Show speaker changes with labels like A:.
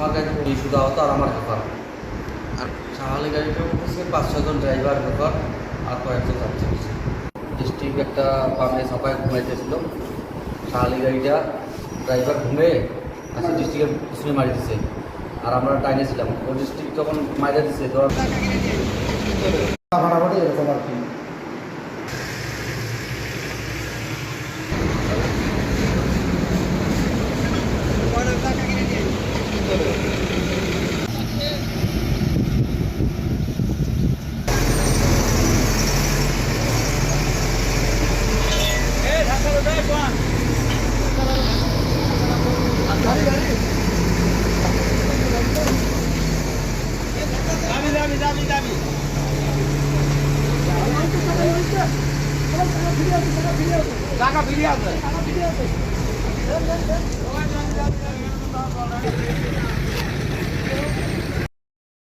A: আমার গাড়িতে শুধু আহত আর আমার ব্যাপার। আর শাহালি গাড়িটা হচ্ছে 5-6 জন ড্রাইভার ব্যাপার আর কয়েকজন যাচ্ছে। ডিস্ট্রিক্ট একটা বামে সবাই ঘুমাইতেছিল, শাহালি গাড়িটা ড্রাইভার ঘুমে আসে ডিস্ট্রিক্টের পিছনে মারি দিছে আর আমরা টাইনে ছিলাম। ও ডিস্ট্রিক্ট যখন মাইরা দিচ্ছে
B: ফাটাফাটি এরকম আর কি। টাকা ফিরে আসবে।